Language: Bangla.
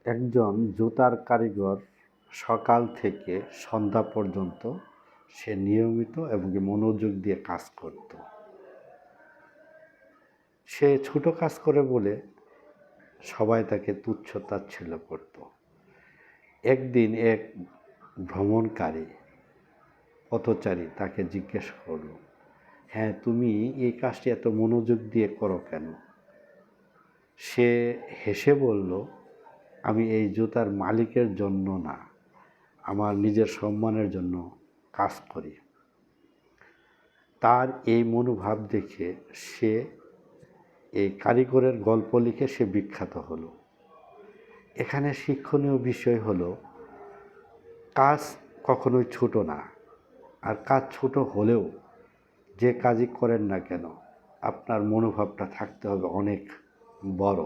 একজন জুতার কারিগর সকাল থেকে সন্ধ্যা পর্যন্ত সে নিয়মিত এবং মনোযোগ দিয়ে কাজ করত। সে ছোটো কাজ করে বলে সবাই তাকে তুচ্ছ তাচ্ছিল্য করত। একদিন এক ভ্রমণকারী পথচারী তাকে জিজ্ঞেস করল, হ্যাঁ, তুমি এই কাজটি এত মনোযোগ দিয়ে করো কেন? সে হেসে বলল, আমি এই জুতার মালিকের জন্য না, আমার নিজের সম্মানের জন্য কাজ করি। তার এই মনোভাব দেখে সে এই কারিগরের গল্প লিখে সে বিখ্যাত হলো। এখানে শিক্ষণীয় বিষয় হলো, কাজ কখনোই ছোট না, আর কাজ ছোট হলেও যে কাজই করেন না কেন আপনার মনোভাবটা থাকতে হবে অনেক বড়।